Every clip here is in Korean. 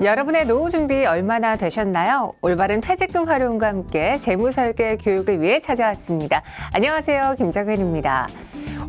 여러분의 노후 준비 얼마나 되셨나요? 올바른 퇴직금 활용과 함께 재무설계 교육을 위해 찾아왔습니다. 안녕하세요. 김정은입니다.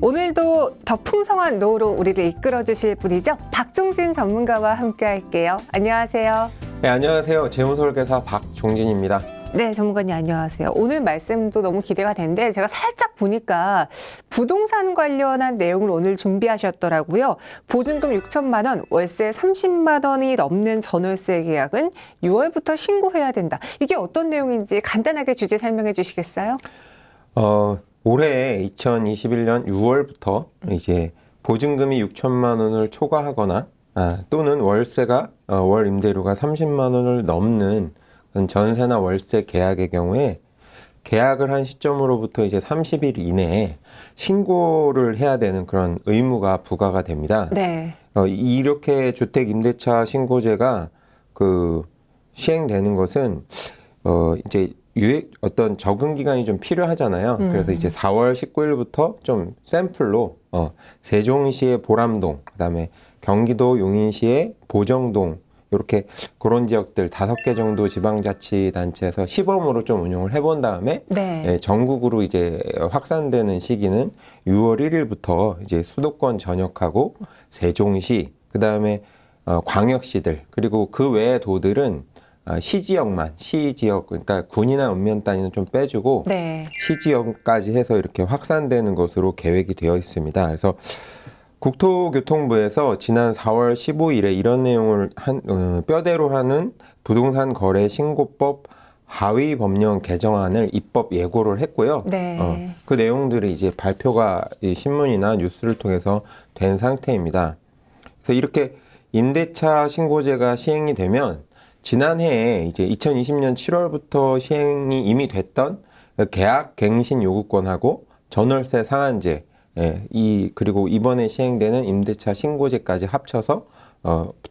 오늘도 더 풍성한 노후로 우리를 이끌어 주실 분이죠. 박종진 전문가와 함께 할게요. 안녕하세요. 네, 안녕하세요. 재무설계사 박종진입니다. 네, 전문가님 안녕하세요. 오늘 말씀도 너무 기대가 되는데 제가 살짝 보니까 부동산 관련한 내용을 오늘 준비하셨더라고요. 보증금 6천만 원, 월세 30만 원이 넘는 전월세 계약은 6월부터 신고해야 된다. 이게 어떤 내용인지 간단하게 주제 설명해 주시겠어요? 올해 2021년 6월부터 이제 보증금이 6천만 원을 초과하거나 또는 월세가 월 임대료가 30만 원을 넘는 전세나 월세 계약의 경우에 계약을 한 시점으로부터 이제 30일 이내에 신고를 해야 되는 그런 의무가 부과가 됩니다. 네. 이렇게 주택 임대차 신고제가 시행되는 것은 이제 어떤 적응 기간이 좀 필요하잖아요. 그래서 이제 4월 19일부터 좀 샘플로 세종시의 보람동, 그다음에 경기도 용인시의 보정동 이렇게 그런 지역들 5개 정도 지방자치단체에서 시범으로 좀 운영을 해본 다음에 네. 전국으로 이제 확산되는 시기는 6월 1일부터 이제 수도권 전역하고 세종시, 그다음에 광역시들 그리고 그 외의 도들은 시지역만, 시지역, 그러니까 군이나 읍면 단위는 좀 빼주고 네. 시지역까지 해서 이렇게 확산되는 것으로 계획이 되어 있습니다. 그래서 국토교통부에서 지난 4월 15일에 이런 내용을 뼈대로 하는 부동산 거래 신고법 하위 법령 개정안을 입법 예고를 했고요. 네. 그 내용들이 이제 발표가 신문이나 뉴스를 통해서 된 상태입니다. 그래서 이렇게 임대차 신고제가 시행이 되면 지난해에 이제 2020년 7월부터 시행이 이미 됐던 계약 갱신 요구권하고 전월세 상한제, 그리고 이번에 시행되는 임대차 신고제까지 합쳐서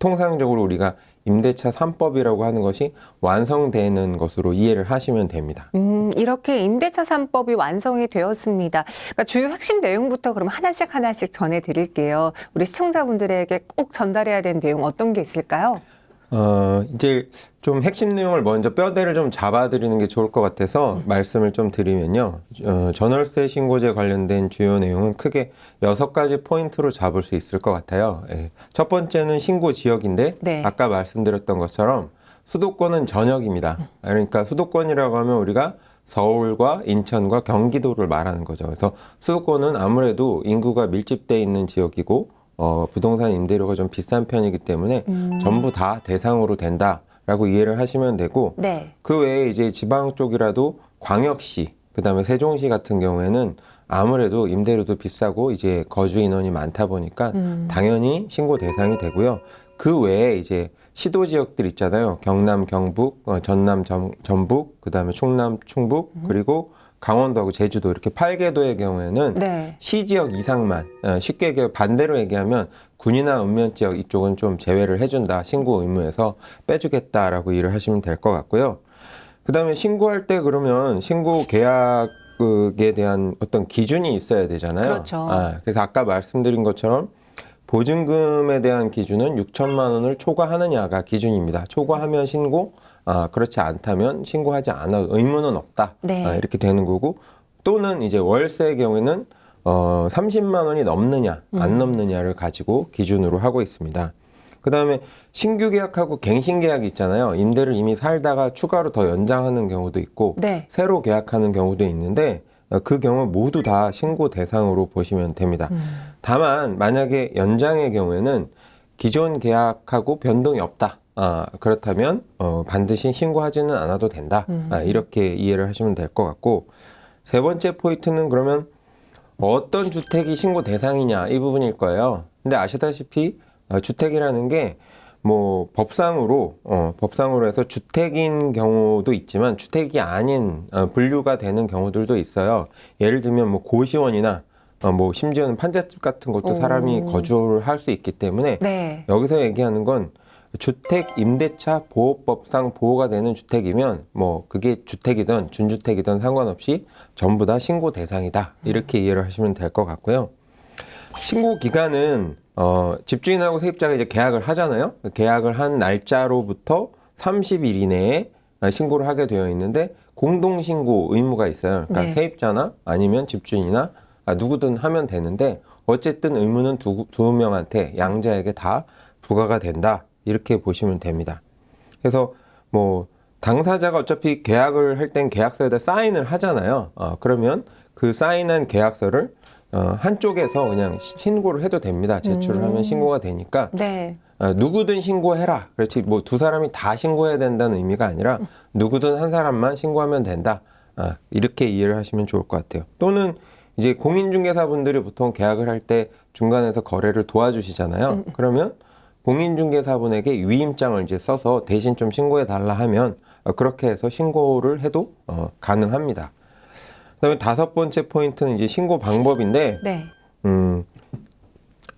통상적으로 우리가 임대차 3법이라고 하는 것이 완성되는 것으로 이해를 하시면 됩니다. 이렇게 임대차 3법이 완성이 되었습니다. 그러니까 주요 핵심 내용부터 그럼 하나씩 전해드릴게요. 우리 시청자분들에게 꼭 전달해야 되는 내용 어떤 게 있을까요? 이제 좀 핵심 내용을 먼저 뼈대를 좀 잡아드리는 게 좋을 것 같아서 말씀을 좀 드리면요. 전월세 신고제 관련된 주요 내용은 크게 6가지 포인트로 잡을 수 있을 것 같아요. 첫 번째는 신고 지역인데 네. 아까 말씀드렸던 것처럼 수도권은 전역입니다. 그러니까 수도권이라고 하면 우리가 서울과 인천과 경기도를 말하는 거죠. 그래서 수도권은 아무래도 인구가 밀집되어 있는 지역이고 부동산 임대료가 좀 비싼 편이기 때문에 전부 다 대상으로 된다라고 이해를 하시면 되고, 네. 그 외에 이제 지방 쪽이라도 광역시, 그다음에 세종시 같은 경우에는 아무래도 임대료도 비싸고 이제 거주 인원이 많다 보니까 당연히 신고 대상이 되고요. 그 외에 이제 시도 지역들 있잖아요. 경남, 경북, 전남, 전북, 그다음에 충남, 충북, 그리고 강원도하고 제주도 이렇게 8개도의 경우에는 네. 시지역 이상만, 쉽게 반대로 얘기하면 군이나 읍면 지역 이쪽은 좀 제외를 해준다. 신고 의무에서 빼주겠다라고 일을 하시면 될 것 같고요. 그 다음에 신고할 때 그러면 신고 계약에 대한 어떤 기준이 있어야 되잖아요. 그렇죠. 그래서 아까 말씀드린 것처럼 보증금에 대한 기준은 6천만 원을 초과하느냐가 기준입니다. 초과하면 신고, 그렇지 않다면 신고하지 않아 의무는 없다. 네. 이렇게 되는 거고, 또는 이제 월세의 경우에는 30만 원이 넘느냐 안 넘느냐를 가지고 기준으로 하고 있습니다. 그 다음에 신규 계약하고 갱신 계약이 있잖아요. 임대를 이미 살다가 추가로 더 연장하는 경우도 있고 네. 새로 계약하는 경우도 있는데 그 경우 모두 다 신고 대상으로 보시면 됩니다. 다만 만약에 연장의 경우에는 기존 계약하고 변동이 없다. 그렇다면 반드시 신고하지는 않아도 된다. 이렇게 이해를 하시면 될 것 같고, 세 번째 포인트는 그러면 어떤 주택이 신고 대상이냐 이 부분일 거예요. 근데 아시다시피 주택이라는 게 뭐 법상으로 해서 주택인 경우도 있지만 주택이 아닌 분류가 되는 경우들도 있어요. 예를 들면 뭐 고시원이나 뭐 심지어는 판잣집 같은 것도 사람이 거주를 할 수 있기 때문에 네. 여기서 얘기하는 건 주택 임대차 보호법상 보호가 되는 주택이면 뭐 그게 주택이든 준주택이든 상관없이 전부 다 신고 대상이다. 이렇게 이해를 하시면 될 것 같고요. 신고 기간은 집주인하고 세입자가 이제 계약을 하잖아요. 계약을 한 날짜로부터 30일 이내에 신고를 하게 되어 있는데 공동신고 의무가 있어요. 그러니까 네. 세입자나 아니면 집주인이나 누구든 하면 되는데 어쨌든 의무는 두 명한테 양자에게 다 부과가 된다. 이렇게 보시면 됩니다. 그래서 뭐 당사자가 어차피 계약을 할 땐 계약서에다 사인을 하잖아요. 그러면 그 사인한 계약서를 한쪽에서 그냥 신고를 해도 됩니다. 제출을 하면 신고가 되니까 네. 누구든 신고해라. 그렇지 뭐 두 사람이 다 신고해야 된다는 의미가 아니라 누구든 한 사람만 신고하면 된다. 이렇게 이해를 하시면 좋을 것 같아요. 또는 이제 공인중개사분들이 보통 계약을 할 때 중간에서 거래를 도와주시잖아요. 그러면 공인중개사분에게 위임장을 이제 써서 대신 좀 신고해 달라 하면 그렇게 해서 신고를 해도 가능합니다. 그다음에 5번째 포인트는 이제 신고 방법인데 네.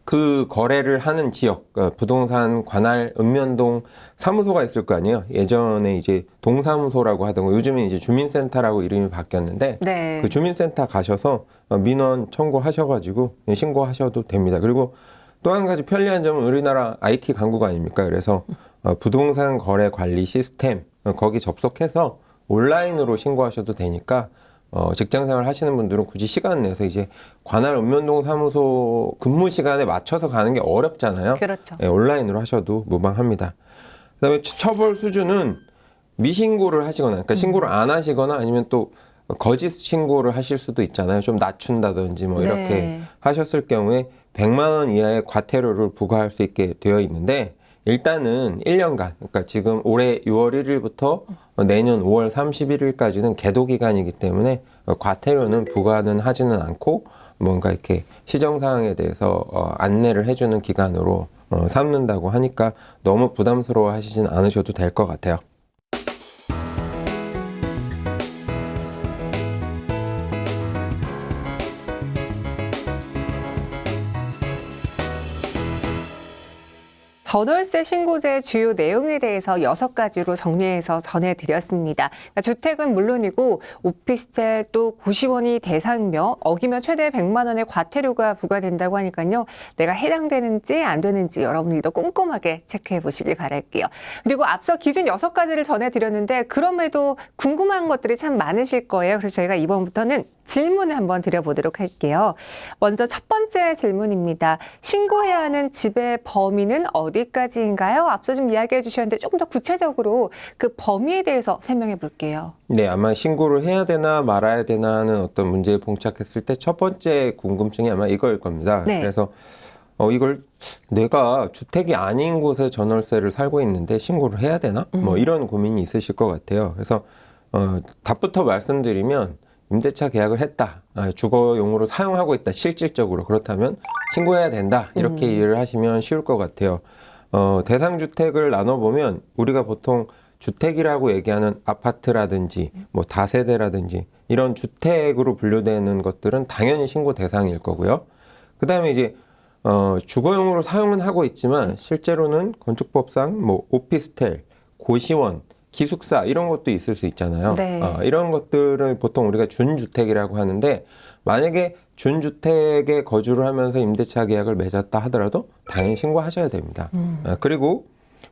그 거래를 하는 지역, 부동산 관할 읍면동 사무소가 있을 거 아니에요. 예전에 이제 동사무소라고 하던 거, 요즘에 이제 주민센터라고 이름이 바뀌었는데, 네. 그 주민센터 가셔서 민원 청구하셔가지고 신고하셔도 됩니다. 그리고 또 한 가지 편리한 점은 우리나라 IT 강국 아닙니까? 그래서 부동산 거래 관리 시스템, 거기 접속해서 온라인으로 신고하셔도 되니까 직장생활 하시는 분들은 굳이 시간 내서 이제 관할 읍면동 사무소 근무 시간에 맞춰서 가는 게 어렵잖아요. 그렇죠. 네, 온라인으로 하셔도 무방합니다. 그다음에 처벌 수준은 미신고를 하시거나, 그러니까 신고를 안 하시거나 아니면 또 거짓 신고를 하실 수도 있잖아요. 좀 낮춘다든지 뭐 이렇게 네. 하셨을 경우에 100만 원 이하의 과태료를 부과할 수 있게 되어 있는데 일단은 1년간, 그러니까 지금 올해 6월 1일부터 내년 5월 31일까지는 계도 기간이기 때문에 과태료는 부과는 하지는 않고 뭔가 이렇게 시정사항에 대해서 안내를 해주는 기간으로 삼는다고 하니까 너무 부담스러워 하시진 않으셔도 될 것 같아요. 전월세 신고제 주요 내용에 대해서 6가지로 정리해서 전해드렸습니다. 그러니까 주택은 물론이고 오피스텔 또 고시원이 대상이며 어기면 최대 100만 원의 과태료가 부과된다고 하니까요. 내가 해당되는지 안 되는지 여러분들도 꼼꼼하게 체크해 보시길 바랄게요. 그리고 앞서 기준 6가지를 전해드렸는데 그럼에도 궁금한 것들이 참 많으실 거예요. 그래서 저희가 이번부터는 질문을 한번 드려보도록 할게요. 먼저 첫 번째 질문입니다. 신고해야 하는 집의 범위는 어디까지인가요? 앞서 좀 이야기해 주셨는데 조금 더 구체적으로 그 범위에 대해서 설명해 볼게요. 네, 아마 신고를 해야 되나 말아야 되나 하는 어떤 문제에 봉착했을 때 첫 번째 궁금증이 아마 이거일 겁니다. 네. 그래서 이걸 내가 주택이 아닌 곳에 전월세를 살고 있는데 신고를 해야 되나? 뭐 이런 고민이 있으실 것 같아요. 그래서 답부터 말씀드리면 임대차 계약을 했다. 주거용으로 사용하고 있다. 실질적으로. 그렇다면 신고해야 된다. 이렇게 이해를 하시면 쉬울 것 같아요. 대상주택을 나눠보면 우리가 보통 주택이라고 얘기하는 아파트라든지 뭐 다세대라든지 이런 주택으로 분류되는 것들은 당연히 신고 대상일 거고요. 그 다음에 이제 주거용으로 사용은 하고 있지만 실제로는 건축법상 뭐 오피스텔, 고시원, 기숙사 이런 것도 있을 수 있잖아요. 네. 이런 것들을 보통 우리가 준주택이라고 하는데 만약에 준주택에 거주를 하면서 임대차 계약을 맺었다 하더라도 당연히 신고하셔야 됩니다. 그리고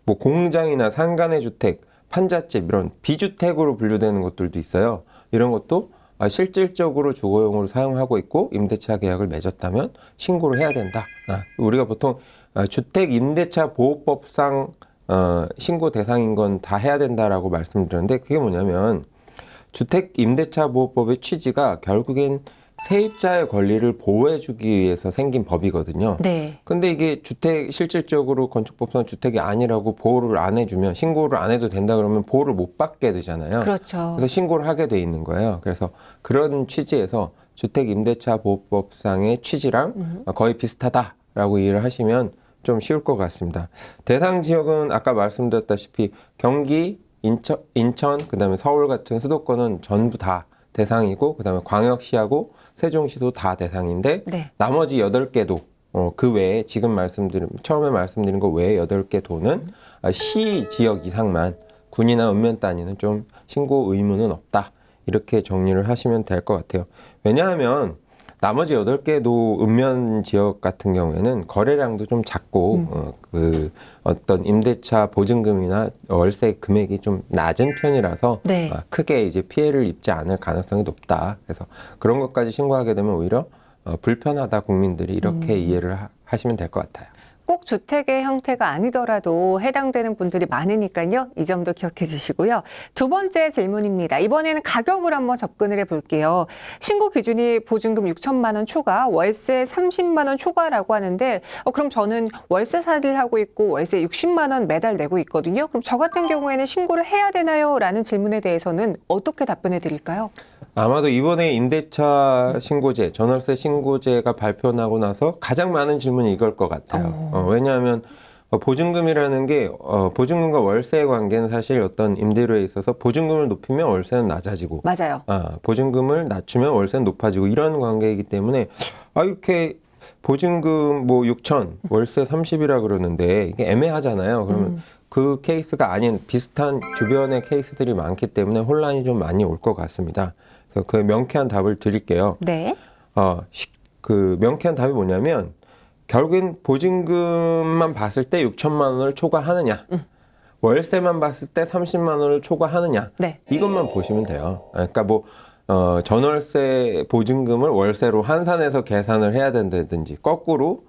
뭐 공장이나 상간의 주택, 판잣집 이런 비주택으로 분류되는 것들도 있어요. 이런 것도 실질적으로 주거용으로 사용하고 있고 임대차 계약을 맺었다면 신고를 해야 된다. 우리가 보통 주택임대차 보호법상 신고 대상인 건 다 해야 된다라고 말씀드렸는데 그게 뭐냐면 주택임대차보호법의 취지가 결국엔 세입자의 권리를 보호해주기 위해서 생긴 법이거든요. 네. 근데 이게 실질적으로 건축법상 주택이 아니라고 보호를 안 해주면 신고를 안 해도 된다 그러면 보호를 못 받게 되잖아요. 그렇죠. 그래서 신고를 하게 돼 있는 거예요. 그래서 그런 취지에서 주택임대차보호법상의 취지랑 거의 비슷하다라고 이해를 하시면 좀 쉬울 것 같습니다. 대상 지역은 아까 말씀드렸다시피 경기, 인천, 그다음에 서울 같은 수도권은 전부 다 대상이고 그다음에 광역시하고 세종시도 다 대상인데 네. 나머지 8개도 그 외에 지금 처음에 말씀드린 거 외에 8개 도는 시 지역 이상만 군이나 읍면 단위는 좀 신고 의무는 없다. 이렇게 정리를 하시면 될 것 같아요. 왜냐하면 나머지 8개도 읍면 지역 같은 경우에는 거래량도 좀 작고 어떤 임대차 보증금이나 월세 금액이 좀 낮은 편이라서 네. 크게 이제 피해를 입지 않을 가능성이 높다. 그래서 그런 것까지 신고하게 되면 오히려 불편하다 국민들이 이렇게 이해를 하시면 될 것 같아요. 꼭 주택의 형태가 아니더라도 해당되는 분들이 많으니까요. 이 점도 기억해 주시고요. 두 번째 질문입니다. 이번에는 가격을 한번 접근을 해볼게요. 신고 기준이 보증금 6천만 원 초과, 월세 30만 원 초과라고 하는데 그럼 저는 월세살이를 하고 있고 월세 60만 원 매달 내고 있거든요. 그럼 저 같은 경우에는 신고를 해야 되나요? 라는 질문에 대해서는 어떻게 답변해 드릴까요? 아마도 이번에 임대차 신고제, 전월세 신고제가 발표나고 나서 가장 많은 질문이 이걸 것 같아요. 왜냐하면 보증금이라는 게 보증금과 월세의 관계는 사실 어떤 임대료에 있어서 보증금을 높이면 월세는 낮아지고 맞아요. 보증금을 낮추면 월세는 높아지고 이런 관계이기 때문에 이렇게 보증금 뭐 6천, 월세 30이라 그러는데 이게 애매하잖아요. 그러면 그 케이스가 아닌 비슷한 주변의 케이스들이 많기 때문에 혼란이 좀 많이 올 것 같습니다. 그래서 그 명쾌한 답을 드릴게요. 네. 그 명쾌한 답이 뭐냐면 결국엔 보증금만 봤을 때 6천만 원을 초과하느냐, 월세만 봤을 때 30만 원을 초과하느냐, 네. 이것만 보시면 돼요. 그러니까 뭐 전월세 보증금을 월세로 환산해서 계산을 해야 된다든지 거꾸로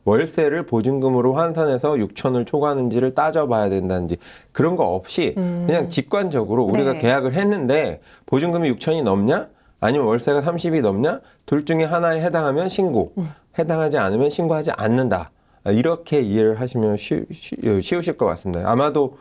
월세를 보증금으로 환산해서 6천을 초과하는지를 따져봐야 된다든지 그런 거 없이 그냥 직관적으로 우리가 네. 계약을 했는데 보증금이 6천이 넘냐? 아니면 월세가 30이 넘냐? 둘 중에 하나에 해당하면 신고, 해당하지 않으면 신고하지 않는다. 이렇게 이해를 하시면 쉬우실 것 같습니다. 아마도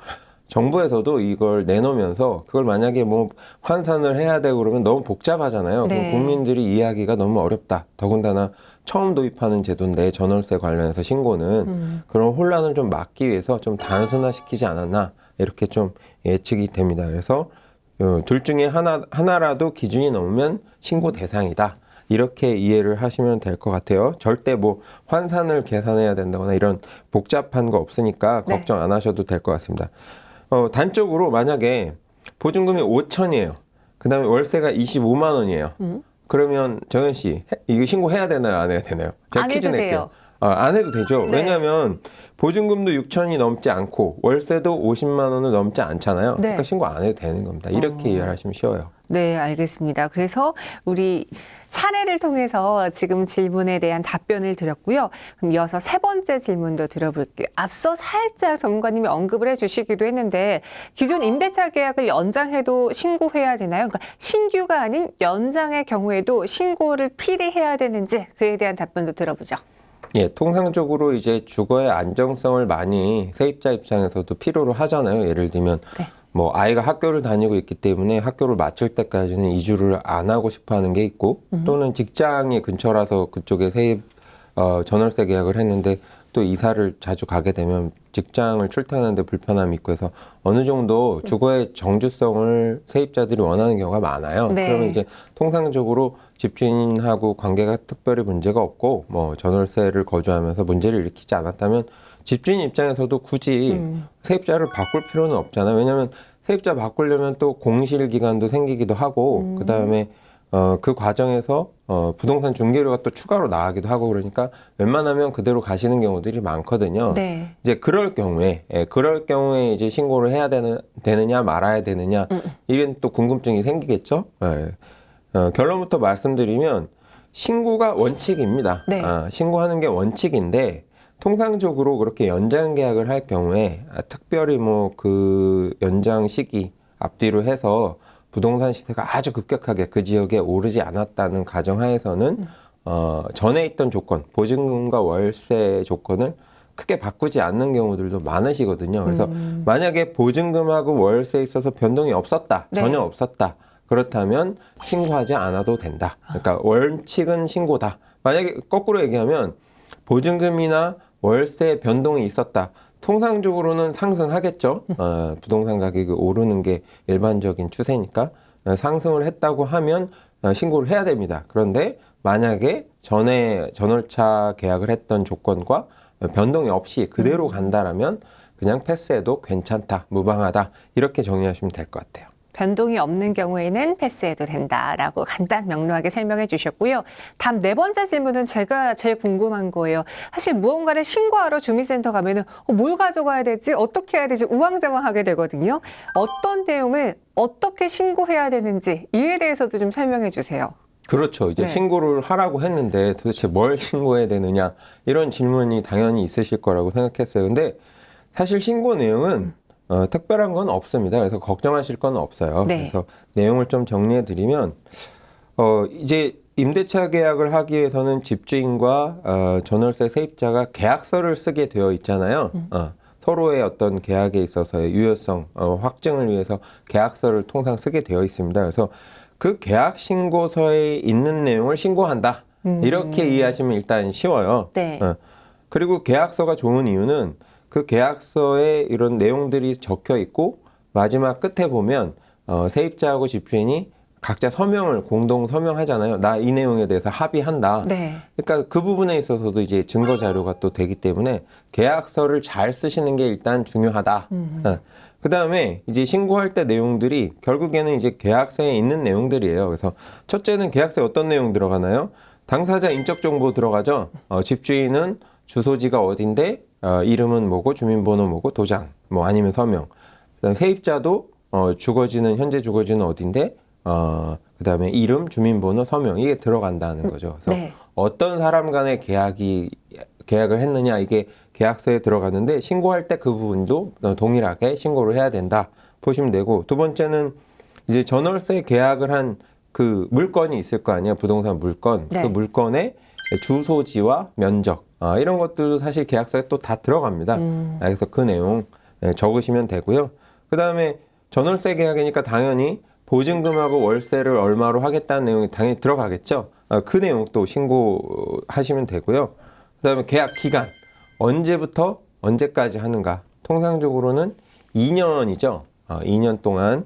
정부에서도 이걸 내놓으면서 그걸 만약에 뭐 환산을 해야 되고 그러면 너무 복잡하잖아요. 네. 그럼 국민들이 이해하기가 너무 어렵다. 더군다나 처음 도입하는 제도인데 전월세 관련해서 신고는 그런 혼란을 좀 막기 위해서 좀 단순화시키지 않았나 이렇게 좀 예측이 됩니다. 그래서 둘 중에 하나라도 기준이 넘으면 신고 대상이다. 이렇게 이해를 하시면 될 것 같아요. 절대 뭐 환산을 계산해야 된다거나 이런 복잡한 거 없으니까 네. 걱정 안 하셔도 될 것 같습니다. 단적으로 만약에 보증금이 5천이에요. 그 다음에 월세가 25만 원이에요. 그러면 정현 씨, 이거 신고해야 되나요? 안 해야 되나요? 제가 안 퀴즈 해도 낼게요. 돼요. 안 해도 되죠. 네. 왜냐하면 보증금도 6천이 넘지 않고 월세도 50만 원을 넘지 않잖아요. 네. 그러니까 신고 안 해도 되는 겁니다. 이렇게 이해를 하시면 쉬워요. 네, 알겠습니다. 그래서 우리 사례를 통해서 지금 질문에 대한 답변을 드렸고요. 그럼 이어서 세 번째 질문도 드려볼게요. 앞서 살짝 전문가님이 언급을 해주시기도 했는데 기존 임대차 계약을 연장해도 신고해야 되나요? 그러니까 신규가 아닌 연장의 경우에도 신고를 필히 해야 되는지 그에 대한 답변도 들어보죠. 예, 통상적으로 이제 주거의 안정성을 많이 세입자 입장에서도 필요로 하잖아요. 예를 들면 네. 뭐 아이가 학교를 다니고 있기 때문에 학교를 마칠 때까지는 이주를 안 하고 싶어 하는 게 있고 또는 직장이 근처라서 그쪽에 세입 전월세 계약을 했는데 또 이사를 자주 가게 되면 직장을 출퇴하는데 불편함이 있고 해서 어느 정도 주거의 정주성을 세입자들이 원하는 경우가 많아요. 네. 그러면 이제 통상적으로 집주인하고 관계가 특별히 문제가 없고 뭐 전월세를 거주하면서 문제를 일으키지 않았다면 집주인 입장에서도 굳이 세입자를 바꿀 필요는 없잖아요. 왜냐하면 세입자 바꾸려면 또 공실 기간도 생기기도 하고 그다음에 그 과정에서 부동산 중개료가 또 추가로 나가기도 하고 그러니까 웬만하면 그대로 가시는 경우들이 많거든요. 네. 이제 그럴 경우에 이제 신고를 해야 되느냐 말아야 되느냐 이런 또 궁금증이 생기겠죠. 결론부터 말씀드리면 신고가 원칙입니다. 네. 신고하는 게 원칙인데 통상적으로 그렇게 연장 계약을 할 경우에 특별히 뭐 그 연장 시기 앞뒤로 해서 부동산 시세가 아주 급격하게 그 지역에 오르지 않았다는 가정하에서는 전에 있던 조건, 보증금과 월세 조건을 크게 바꾸지 않는 경우들도 많으시거든요. 그래서 만약에 보증금하고 월세에 있어서 변동이 없었다, 네. 전혀 없었다. 그렇다면 신고하지 않아도 된다. 그러니까 원칙은 신고다. 만약에 거꾸로 얘기하면 보증금이나 월세 변동이 있었다. 통상적으로는 상승하겠죠. 부동산 가격이 오르는 게 일반적인 추세니까 상승을 했다고 하면 신고를 해야 됩니다. 그런데 만약에 전에 전월차 계약을 했던 조건과 변동이 없이 그대로 간다라면 그냥 패스해도 괜찮다, 무방하다 이렇게 정리하시면 될 것 같아요. 변동이 없는 경우에는 패스해도 된다라고 간단 명료하게 설명해 주셨고요. 다음 네 번째 질문은 제가 제일 궁금한 거예요. 사실 무언가를 신고하러 주민센터 가면은 뭘 가져가야 되지? 어떻게 해야 되지? 우왕좌왕하게 되거든요. 어떤 내용을 어떻게 신고해야 되는지 이에 대해서도 좀 설명해 주세요. 그렇죠. 이제 네. 신고를 하라고 했는데 도대체 뭘 신고해야 되느냐 이런 질문이 당연히 있으실 거라고 생각했어요. 근데 사실 신고 내용은 특별한 건 없습니다. 그래서 걱정하실 건 없어요. 네. 그래서 내용을 좀 정리해 드리면 이제 임대차 계약을 하기 위해서는 집주인과 전월세 세입자가 계약서를 쓰게 되어 있잖아요. 서로의 어떤 계약에 있어서의 유효성 확증을 위해서 계약서를 통상 쓰게 되어 있습니다. 그래서 그 계약 신고서에 있는 내용을 신고한다. 이렇게 이해하시면 일단 쉬워요. 네. 그리고 계약서가 좋은 이유는 그 계약서에 이런 내용들이 적혀 있고 마지막 끝에 보면 세입자하고 집주인이 각자 서명을 공동 서명하잖아요. 나 이 내용에 대해서 합의한다. 네. 그러니까 그 부분에 있어서도 이제 증거 자료가 또 되기 때문에 계약서를 잘 쓰시는 게 일단 중요하다. 그 다음에 이제 신고할 때 내용들이 결국에는 이제 계약서에 있는 내용들이에요. 그래서 첫째는 계약서에 어떤 내용 들어가나요? 당사자 인적 정보 들어가죠. 집주인은 주소지가 어딘데 이름은 뭐고 주민번호 뭐고 도장 뭐 아니면 서명. 그다음 세입자도 주거지는 현재 주거지는 어딘데 그다음에 이름, 주민번호, 서명 이게 들어간다는 거죠. 그래서 네. 어떤 사람 간의 계약을 했느냐 이게 계약서에 들어가는데 신고할 때 그 부분도 동일하게 신고를 해야 된다 보시면 되고 두 번째는 이제 전월세 계약을 한 그 물건이 있을 거 아니에요. 부동산 물건. 네. 그 물건의 주소지와 면적 이런 것들도 사실 계약서에 또 다 들어갑니다. 그래서 그 내용 적으시면 되고요. 그 다음에 전월세 계약이니까 당연히 보증금하고 월세를 얼마로 하겠다는 내용이 당연히 들어가겠죠. 그 내용도 신고하시면 되고요. 그 다음에 계약 기간 언제부터 언제까지 하는가. 통상적으로는 2년이죠. 2년 동안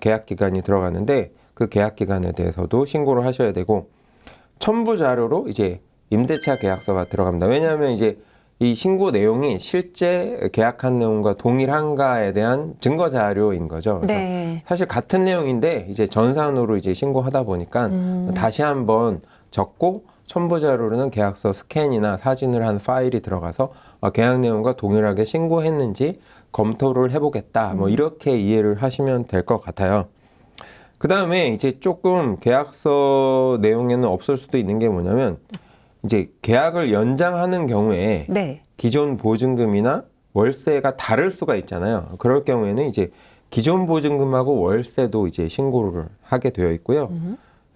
계약 기간이 들어가는데 그 계약 기간에 대해서도 신고를 하셔야 되고 첨부 자료로 이제 임대차 계약서가 들어갑니다. 왜냐하면 이제 이 신고 내용이 실제 계약한 내용과 동일한가에 대한 증거 자료인 거죠. 그래서 네. 사실 같은 내용인데 이제 전산으로 이제 신고하다 보니까 다시 한번 적고 첨부 자료로는 계약서 스캔이나 사진을 한 파일이 들어가서 계약 내용과 동일하게 신고했는지 검토를 해보겠다. 뭐 이렇게 이해를 하시면 될 것 같아요. 그 다음에 이제 조금 계약서 내용에는 없을 수도 있는 게 뭐냐면 이제 계약을 연장하는 경우에 네. 기존 보증금이나 월세가 다를 수가 있잖아요. 그럴 경우에는 이제 기존 보증금하고 월세도 이제 신고를 하게 되어 있고요.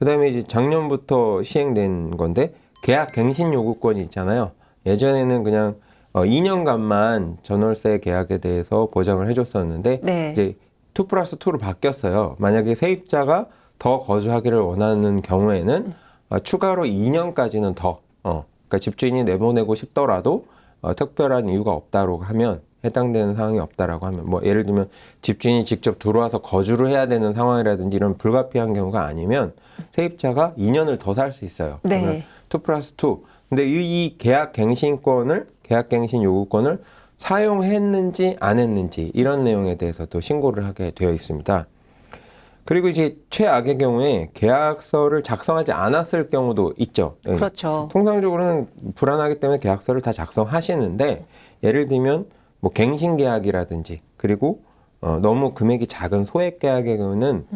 그다음에 이제 작년부터 시행된 건데 계약 갱신 요구권이 있잖아요. 예전에는 그냥 2년간만 전월세 계약에 대해서 보장을 해줬었는데 네. 이제 2+2로 바뀌었어요. 만약에 세입자가 더 거주하기를 원하는 경우에는 추가로 2년까지는 더 그러니까 집주인이 내보내고 싶더라도 특별한 이유가 없다고 하면 해당되는 상황이 없다라고 하면 뭐 예를 들면 집주인이 직접 들어와서 거주를 해야 되는 상황이라든지 이런 불가피한 경우가 아니면 세입자가 2년을 더 살 수 있어요. 네. 그러면 2+2. 근데 이 계약 갱신 요구권을 사용했는지 안 했는지 이런 내용에 대해서도 신고를 하게 되어 있습니다. 그리고 이제 최악의 경우에 계약서를 작성하지 않았을 경우도 있죠. 그렇죠. 통상적으로는 불안하기 때문에 계약서를 다 작성하시는데 예를 들면 뭐 갱신 계약이라든지 그리고 너무 금액이 작은 소액 계약의 경우는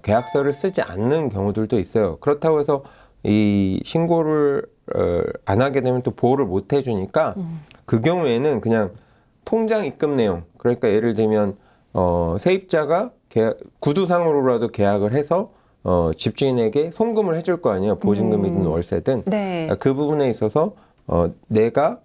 계약서를 쓰지 않는 경우들도 있어요. 그렇다고 해서 이 신고를 안 하게 되면 또 보호를 못 해주니까 그 경우에는 그냥 통장 입금 내용 그러니까 예를 들면 세입자가 구두상으로라도 계약을 해서 집주인에게 송금을 해줄 거 아니에요. 보증금이든 월세든. 네. 그 부분에 있어서 내가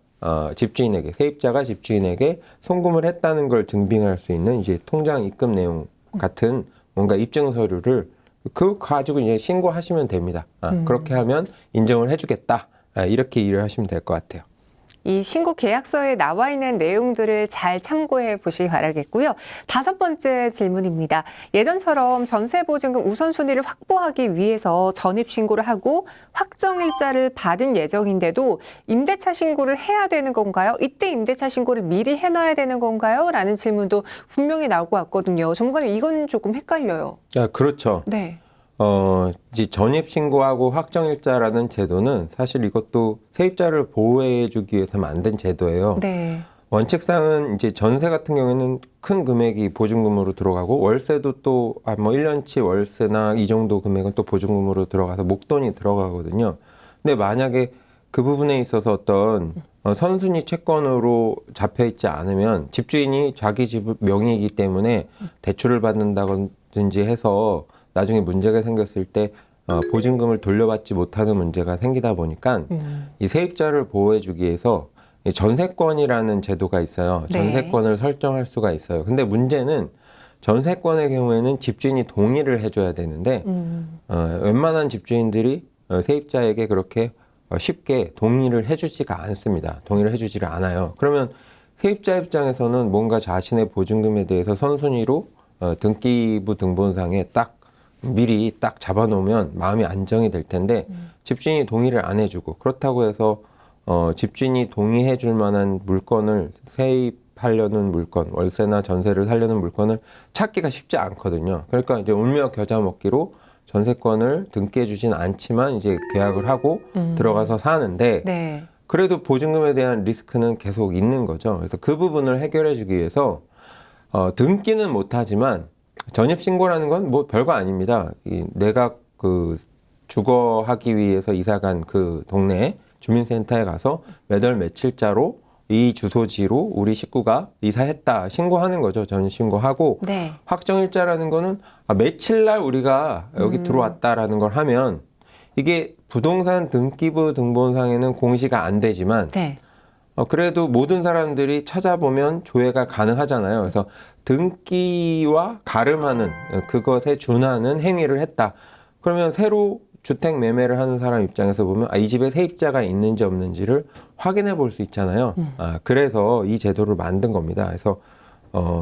세입자가 집주인에게 송금을 했다는 걸 증빙할 수 있는 이제 통장 입금 내용 같은 뭔가 입증 서류를 그거 가지고 이제 신고하시면 됩니다. 그렇게 하면 인정을 해주겠다. 이렇게 이해를 하시면 될 것 같아요. 이 신고 계약서에 나와 있는 내용들을 잘 참고해 보시기 바라겠고요. 5번째 질문입니다. 예전처럼 전세보증금 우선순위를 확보하기 위해서 전입신고를 하고 확정일자를 받은 예정인데도 임대차 신고를 해야 되는 건가요? 이때 임대차 신고를 미리 해놔야 되는 건가요? 라는 질문도 분명히 나올 것 같거든요. 전문가님, 이건 조금 헷갈려요. 그렇죠. 네. 이제 전입신고하고 확정일자라는 제도는 사실 이것도 세입자를 보호해주기 위해서 만든 제도예요. 네. 원칙상은 이제 전세 같은 경우에는 큰 금액이 보증금으로 들어가고 월세도 또 뭐 1년치 월세나 이 정도 금액은 또 보증금으로 들어가서 목돈이 들어가거든요. 근데 만약에 그 부분에 있어서 어떤 선순위 채권으로 잡혀 있지 않으면 집주인이 자기 집 명의이기 때문에 대출을 받는다든지 해서 나중에 문제가 생겼을 때 보증금을 돌려받지 못하는 문제가 생기다 보니까 이 세입자를 보호해주기 위해서 이 전세권이라는 제도가 있어요. 네. 전세권을 설정할 수가 있어요. 근데 문제는 전세권의 경우에는 집주인이 동의를 해줘야 되는데 웬만한 집주인들이 세입자에게 그렇게 쉽게 동의를 해주지가 않습니다. 동의를 해주지를 않아요. 그러면 세입자 입장에서는 뭔가 자신의 보증금에 대해서 선순위로 등기부 등본상에 미리 딱 잡아놓으면 마음이 안정이 될 텐데 집주인이 동의를 안 해주고 그렇다고 해서 집주인이 동의해 줄 만한 물건을 세입하려는 물건, 월세나 전세를 살려는 물건을 찾기가 쉽지 않거든요. 그러니까 이제 울며 겨자 먹기로 전세권을 등기해 주진 않지만 이제 계약을 하고 들어가서 사는데 네. 그래도 보증금에 대한 리스크는 계속 있는 거죠. 그래서 그 부분을 해결해 주기 위해서 등기는 못하지만 전입신고라는 건 뭐 별거 아닙니다. 내가 그 주거하기 위해서 이사간 그 동네 주민센터에 가서 몇 월 며칠자로 이 주소지로 우리 식구가 이사했다 신고하는 거죠. 전입신고하고 네. 확정일자라는 거는 며칠 날 우리가 여기 들어왔다라는 걸 하면 이게 부동산 등기부 등본상에는 공시가 안 되지만 네. 그래도 모든 사람들이 찾아보면 조회가 가능하잖아요. 그래서 등기와 가름하는 그것에 준하는 행위를 했다. 그러면 새로 주택 매매를 하는 사람 입장에서 보면 이 집에 세입자가 있는지 없는지를 확인해 볼 수 있잖아요. 그래서 이 제도를 만든 겁니다. 그래서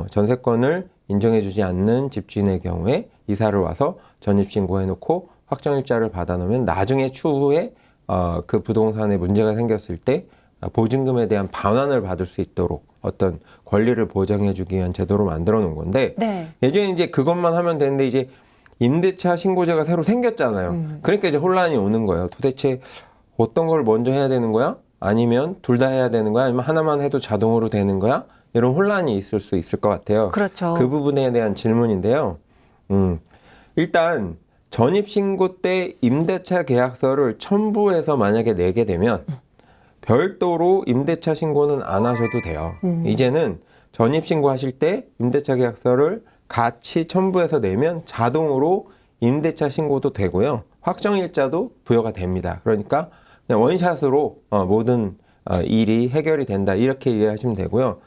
전세권을 인정해 주지 않는 집주인의 경우에 이사를 와서 전입신고해 놓고 확정일자를 받아 놓으면 나중에 추후에 그 부동산에 문제가 생겼을 때 보증금에 대한 반환을 받을 수 있도록 어떤 권리를 보장해 주기 위한 제도로 만들어 놓은 건데 네. 예전에 이제 그것만 하면 되는데 이제 임대차 신고제가 새로 생겼잖아요. 그러니까 이제 혼란이 오는 거예요. 도대체 어떤 걸 먼저 해야 되는 거야? 아니면 둘 다 해야 되는 거야? 아니면 하나만 해도 자동으로 되는 거야? 이런 혼란이 있을 수 있을 것 같아요. 그렇죠. 그 부분에 대한 질문인데요. 일단 전입신고 때 임대차 계약서를 첨부해서 만약에 내게 되면 별도로 임대차 신고는 안 하셔도 돼요. 이제는 전입신고 하실 때 임대차 계약서를 같이 첨부해서 내면 자동으로 임대차 신고도 되고요. 확정일자도 부여가 됩니다. 그러니까 그냥 원샷으로 모든 일이 해결이 된다. 이렇게 이해하시면 되고요.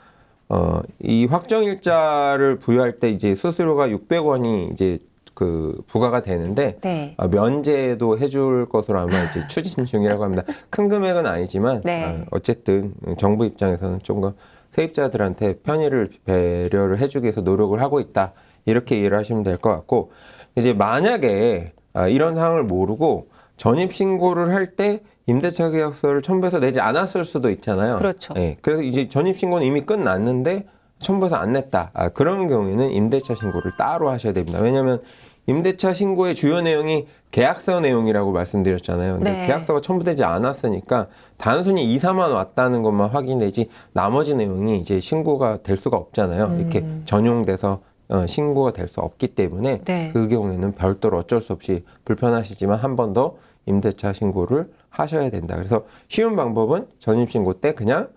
이 확정일자를 부여할 때 이제 수수료가 600원이 이제 그 부과가 되는데 네. 면제도 해줄 것으로 아마 이제 추진 중이라고 합니다. 큰 금액은 아니지만 네. 어쨌든 정부 입장에서는 조금 세입자들한테 편의를 배려를 해주기 위해서 노력을 하고 있다. 이렇게 이해를 하시면 될 것 같고 이제 만약에 이런 상황을 모르고 전입신고를 할 때 임대차 계약서를 첨부해서 내지 않았을 수도 있잖아요. 그렇죠. 네, 그래서 이제 전입신고는 이미 끝났는데 첨부해서 안 냈다. 그런 경우에는 임대차 신고를 따로 하셔야 됩니다. 왜냐하면 임대차 신고의 주요 내용이 계약서 내용이라고 말씀드렸잖아요. 근데 네. 계약서가 첨부되지 않았으니까 단순히 이사만 왔다는 것만 확인되지 나머지 내용이 이제 신고가 될 수가 없잖아요. 이렇게 전용돼서 신고가 될 수 없기 때문에 네. 그 경우에는 별도로 어쩔 수 없이 불편하시지만 한 번 더 임대차 신고를 하셔야 된다. 그래서 쉬운 방법은 전입신고 때 그냥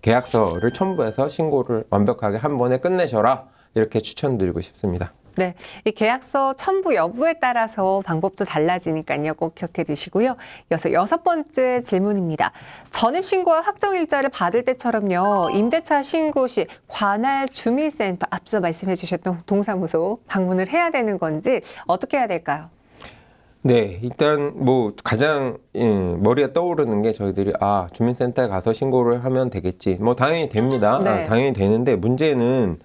계약서를 첨부해서 신고를 완벽하게 한 번에 끝내셔라. 이렇게 추천드리고 싶습니다. 네, 이 계약서 첨부 여부에 따라서 방법도 달라지니까요. 꼭 기억해 두시고요. 이어서 6번째 질문입니다. 전입신고와 확정일자를 받을 때처럼요. 임대차 신고 시 관할 주민센터 앞서 말씀해 주셨던 동사무소 방문을 해야 되는 건지 어떻게 해야 될까요? 네, 일단 뭐 가장 머리에 떠오르는 게 저희들이 주민센터에 가서 신고를 하면 되겠지. 뭐 당연히 됩니다. 네. 당연히 되는데 문제는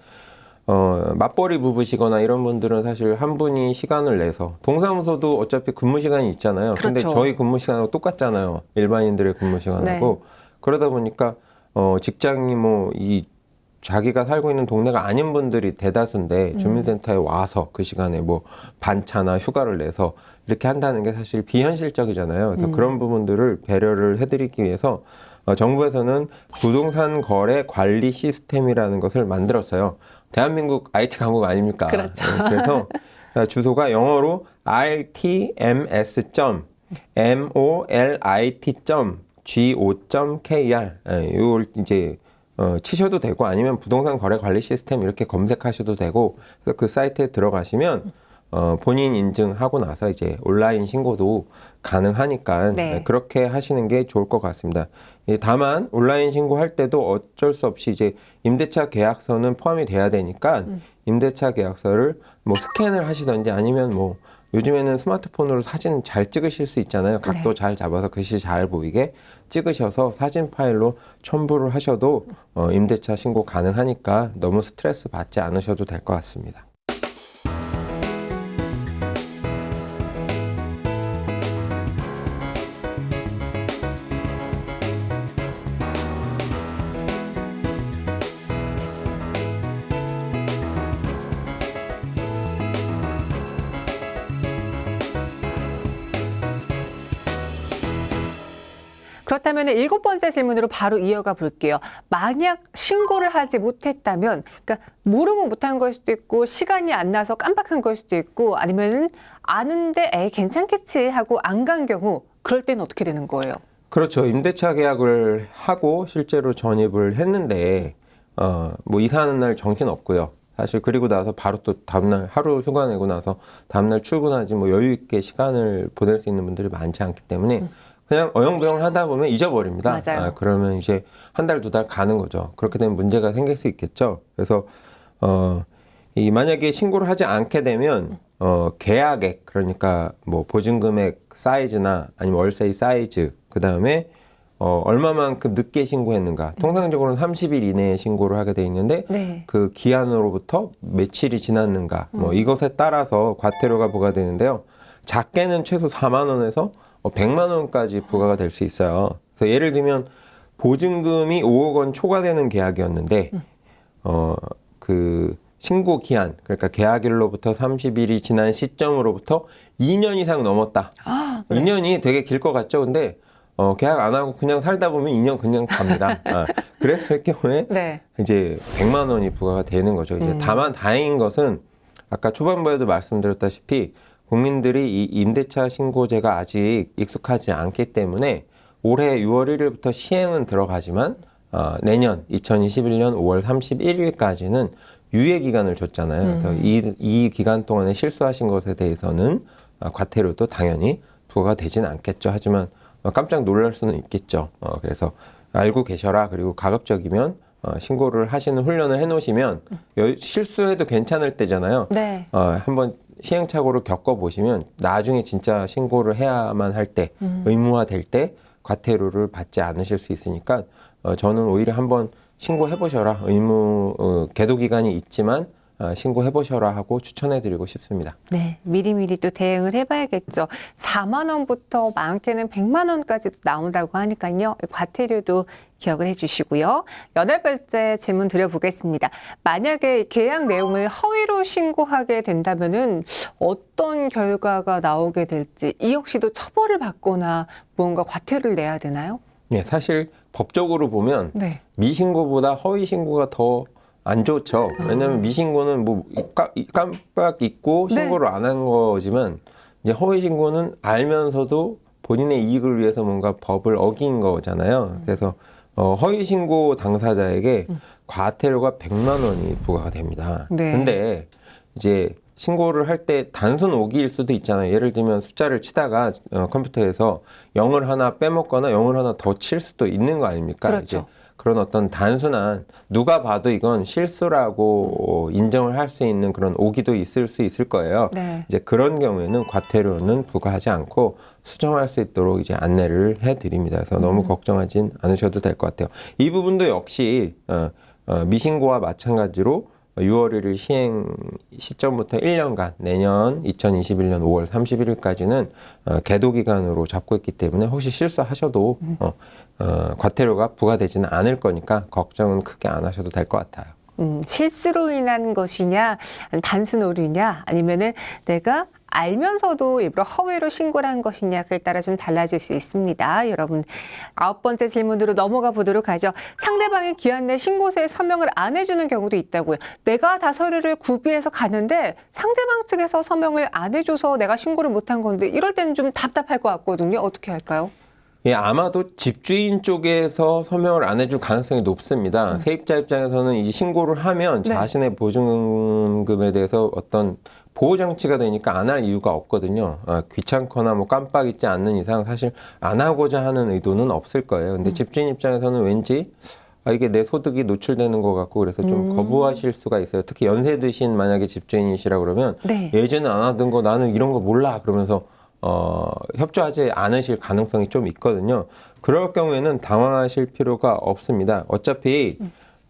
맞벌이 부부시거나 이런 분들은 사실 한 분이 시간을 내서 동사무소도 어차피 근무 시간이 있잖아요. 근데 그렇죠. 저희 근무 시간하고 똑같잖아요. 일반인들의 근무 시간하고. 그러다 보니까 직장이 뭐 자기가 살고 있는 동네가 아닌 분들이 대다수인데 주민센터에 와서 그 시간에 뭐 반차나 휴가를 내서 이렇게 한다는 게 사실 비현실적이잖아요. 그래서 그런 부분들을 배려를 해드리기 위해서 정부에서는 부동산 거래 관리 시스템이라는 것을 만들었어요. 대한민국 IT 강국 아닙니까? 그렇죠. 네, 그래서 주소가 영어로 rtms.molit.go.kr 이걸 이제 치셔도 되고 아니면 부동산 거래 관리 시스템 이렇게 검색하셔도 되고 그래서 그 사이트에 들어가시면 본인 인증하고 나서 이제 온라인 신고도 가능하니까 네. 그렇게 하시는 게 좋을 것 같습니다. 다만 온라인 신고할 때도 어쩔 수 없이 이제 임대차 계약서는 포함이 돼야 되니까 임대차 계약서를 뭐 스캔을 하시던지 아니면 뭐 요즘에는 스마트폰으로 사진 잘 찍으실 수 있잖아요. 각도 잘 잡아서 글씨 잘 보이게 찍으셔서 사진 파일로 첨부를 하셔도 임대차 신고 가능하니까 너무 스트레스 받지 않으셔도 될 것 같습니다. 그렇다면 7번째 질문으로 바로 이어가 볼게요. 만약 신고를 하지 못했다면, 그러니까 모르고 못한 걸 수도 있고 시간이 안 나서 깜빡한 걸 수도 있고 아니면 아는데 괜찮겠지 하고 안 간 경우 그럴 때는 어떻게 되는 거예요? 그렇죠. 임대차 계약을 하고 실제로 전입을 했는데 뭐 이사하는 날 정신 없고요. 사실 그리고 나서 바로 또 다음날 하루 휴가 내고 나서 다음날 출근하지 뭐 여유 있게 시간을 보낼 수 있는 분들이 많지 않기 때문에 그냥 어영부영 하다 보면 잊어버립니다. 맞아요. 그러면 이제 한 달, 두 달 가는 거죠. 그렇게 되면 문제가 생길 수 있겠죠. 그래서 만약에 신고를 하지 않게 되면 계약액 그러니까 뭐 보증금액 사이즈나 아니면 월세 사이즈 그 다음에 얼마만큼 늦게 신고했는가. 통상적으로는 30일 이내에 신고를 하게 돼 있는데 네. 그 기한으로부터 며칠이 지났는가. 뭐 이것에 따라서 과태료가 부과되는데요. 작게는 최소 4만 원에서 100만 원까지 부과가 될 수 있어요. 그래서 예를 들면 보증금이 5억 원 초과되는 계약이었는데 그 신고 기한 그러니까 계약일로부터 30일이 지난 시점으로부터 2년 이상 넘었다. 네. 2년이 되게 길 것 같죠? 근데 계약 안 하고 그냥 살다 보면 2년 그냥 갑니다. 그랬을 경우에 네. 이제 100만 원이 부과가 되는 거죠. 이제 다만 다행인 것은 아까 초반부에도 말씀드렸다시피 국민들이 이 임대차 신고제가 아직 익숙하지 않기 때문에 올해 6월 1일부터 시행은 들어가지만 내년 2021년 5월 31일까지는 유예 기간을 줬잖아요. 그래서 이 기간 동안에 실수하신 것에 대해서는 과태료도 당연히 부과가 되진 않겠죠. 하지만 깜짝 놀랄 수는 있겠죠. 그래서 알고 계셔라. 그리고 가급적이면 신고를 하시는 훈련을 해놓으시면 실수해도 괜찮을 때잖아요. 네. 한번 시행착오를 겪어보시면 나중에 진짜 신고를 해야만 할 때, 의무화될 때 과태료를 받지 않으실 수 있으니까 저는 오히려 한번 신고해보셔라. 계도 기간이 있지만 신고해보셔라 하고 추천해드리고 싶습니다. 네, 미리미리 또 대응을 해봐야겠죠. 4만 원부터 많게는 100만 원까지 나온다고 하니까요. 과태료도 기억을 해주시고요. 8번째 질문 드려보겠습니다. 만약에 계약 내용을 허위로 신고하게 된다면은 어떤 결과가 나오게 될지 이 역시도 처벌을 받거나 무언가 과태료를 내야 되나요? 네, 사실 법적으로 보면 네. 미신고보다 허위 신고가 더 안 좋죠. 왜냐하면 미신고는 뭐 깜빡 잊고 신고를 안 한 거지만 이제 허위 신고는 알면서도 본인의 이익을 위해서 뭔가 법을 어긴 거잖아요. 그래서 허위 신고 당사자에게 과태료가 100만 원이 부과가 됩니다. 네. 근데 이제 신고를 할 때 단순 오기일 수도 있잖아요. 예를 들면 숫자를 치다가 컴퓨터에서 0을 하나 빼먹거나 0을 하나 더 칠 수도 있는 거 아닙니까? 그렇죠. 이제 그런 어떤 단순한 누가 봐도 이건 실수라고 인정을 할 수 있는 그런 오기도 있을 수 있을 거예요. 네. 이제 그런 경우에는 과태료는 부과하지 않고 수정할 수 있도록 이제 안내를 해드립니다. 그래서 너무 걱정하진 않으셔도 될 것 같아요. 이 부분도 역시 미신고와 마찬가지로 6월 1일 시행 시점부터 1년간 내년 2021년 5월 31일까지는 계도 기간으로 잡고 있기 때문에 혹시 실수하셔도 과태료가 부과되지는 않을 거니까 걱정은 크게 안 하셔도 될 것 같아요. 실수로 인한 것이냐, 단순 오류냐, 아니면은 내가 알면서도 일부러 허위로 신고를 한 것이냐, 그에 따라 좀 달라질 수 있습니다. 여러분, 9번째 질문으로 넘어가 보도록 하죠. 상대방이 기한 내 신고서에 서명을 안 해주는 경우도 있다고요. 내가 다 서류를 구비해서 가는데 상대방 측에서 서명을 안 해줘서 내가 신고를 못한 건데 이럴 때는 좀 답답할 것 같거든요. 어떻게 할까요? 예, 아마도 집주인 쪽에서 서명을 안 해줄 가능성이 높습니다. 세입자 입장에서는 이제 신고를 하면 네. 자신의 보증금에 대해서 어떤 보호장치가 되니까 안 할 이유가 없거든요. 귀찮거나 뭐 깜빡 잊지 않는 이상 사실 안 하고자 하는 의도는 없을 거예요. 근데 집주인 입장에서는 왠지 이게 내 소득이 노출되는 것 같고 그래서 좀 거부하실 수가 있어요. 특히 연세 드신 만약에 집주인이시라 그러면 네. 예전에 안 하던 거 나는 이런 거 몰라 그러면서 협조하지 않으실 가능성이 좀 있거든요. 그럴 경우에는 당황하실 필요가 없습니다. 어차피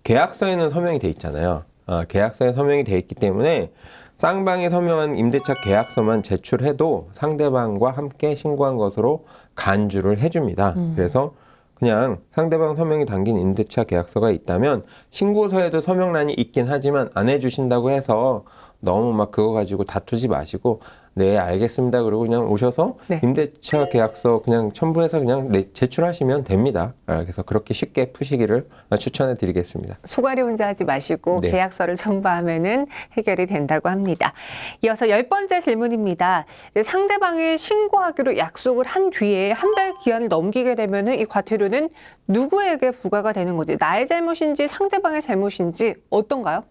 계약서에는 서명이 돼 있잖아요. 계약서에 서명이 돼 있기 때문에 쌍방이 서명한 임대차 계약서만 제출해도 상대방과 함께 신고한 것으로 간주를 해줍니다. 그래서 그냥 상대방 서명이 담긴 임대차 계약서가 있다면 신고서에도 서명란이 있긴 하지만 안 해주신다고 해서 너무 막 그거 가지고 다투지 마시고 네 알겠습니다 그러고 그냥 오셔서 네. 임대차 계약서 그냥 첨부해서 그냥 제출하시면 됩니다. 그래서 그렇게 쉽게 푸시기를 추천해 드리겠습니다. 소가리 혼자 하지 마시고 네. 계약서를 첨부하면은 해결이 된다고 합니다. 이어서 10번째 질문입니다. 상대방이 신고하기로 약속을 한 뒤에 한 달 기한을 넘기게 되면은 이 과태료는 누구에게 부과가 되는 거지? 나의 잘못인지 상대방의 잘못인지 어떤가요?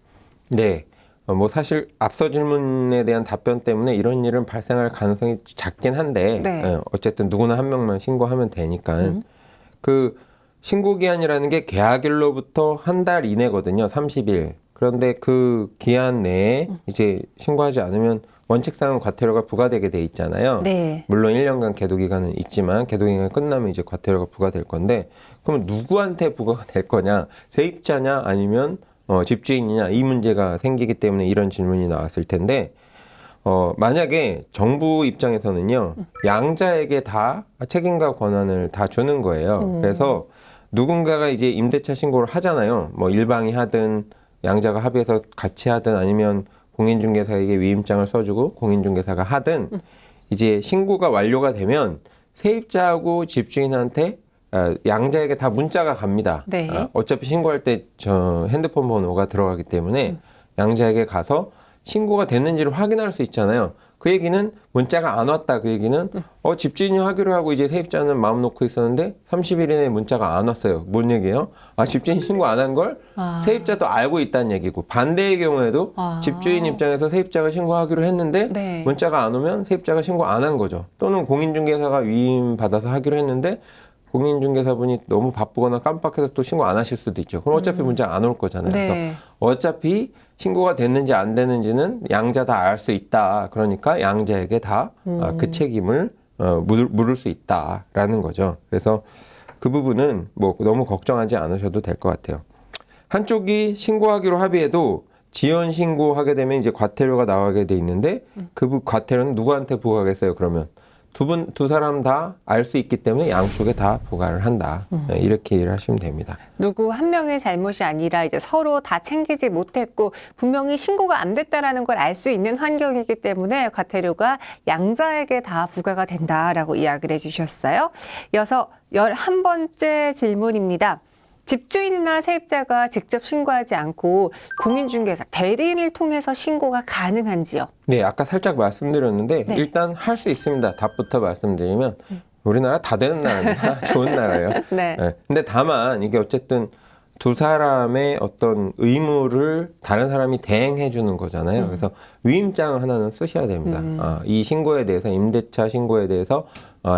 네. 뭐 사실 앞서 질문에 대한 답변 때문에 이런 일은 발생할 가능성이 작긴 한데 네. 어쨌든 누구나 한 명만 신고하면 되니까 그 신고 기한이라는 게 계약일로부터 한 달 이내거든요. 30일. 그런데 그 기한 내에 이제 신고하지 않으면 원칙상은 과태료가 부과되게 돼 있잖아요. 네. 물론 1년간 계도 기간은 있지만 계도 기간이 끝나면 이제 과태료가 부과될 건데 그럼 누구한테 부과가 될 거냐? 세입자냐 아니면 집주인이냐 이 문제가 생기기 때문에 이런 질문이 나왔을 텐데 만약에 정부 입장에서는요 양자에게 다 책임과 권한을 다 주는 거예요. 그래서 누군가가 이제 임대차 신고를 하잖아요. 뭐 일방이 하든 양자가 합의해서 같이 하든 아니면 공인중개사에게 위임장을 써주고 공인중개사가 하든 이제 신고가 완료가 되면 세입자하고 집주인한테 양자에게 다 문자가 갑니다. 네. 어차피 신고할 때 저 핸드폰 번호가 들어가기 때문에 양자에게 가서 신고가 됐는지를 확인할 수 있잖아요. 그 얘기는 문자가 안 왔다. 그 얘기는 집주인이 하기로 하고 이제 세입자는 마음 놓고 있었는데 30일 이내에 문자가 안 왔어요. 뭔 얘기예요? 집주인이 신고 안 한 걸 세입자도 알고 있다는 얘기고 반대의 경우에도 집주인 입장에서 세입자가 신고하기로 했는데 네. 문자가 안 오면 세입자가 신고 안 한 거죠. 또는 공인중개사가 위임 받아서 하기로 했는데 공인중개사분이 너무 바쁘거나 깜빡해서 또 신고 안 하실 수도 있죠. 그럼 어차피 문자 안 올 거잖아요. 네. 그래서 어차피 신고가 됐는지 안 됐는지는 양자 다 알 수 있다. 그러니까 양자에게 다 그 책임을 물을 수 있다라는 거죠. 그래서 그 부분은 뭐 너무 걱정하지 않으셔도 될 것 같아요. 한쪽이 신고하기로 합의해도 지연 신고하게 되면 이제 과태료가 나가게 돼 있는데 그 과태료는 누구한테 부과하겠어요? 그러면 두 사람 다 알 수 있기 때문에 양쪽에 다 부과를 한다. 이렇게 이해를 하시면 됩니다. 누구 한 명의 잘못이 아니라 이제 서로 다 챙기지 못했고 분명히 신고가 안 됐다라는 걸 알 수 있는 환경이기 때문에 과태료가 양자에게 다 부과가 된다라고 이야기를 해주셨어요. 이어서 11번째 질문입니다. 집주인이나 세입자가 직접 신고하지 않고 공인중개사, 대리인을 통해서 신고가 가능한지요? 네, 아까 살짝 말씀드렸는데 네. 일단 할 수 있습니다. 답부터 말씀드리면 우리나라 다 되는 나라입니다. 좋은 나라예요. 네. 근데 다만 이게 어쨌든 두 사람의 어떤 의무를 다른 사람이 대행해 주는 거잖아요. 그래서 위임장 하나는 쓰셔야 됩니다. 이 신고에 대해서 임대차 신고에 대해서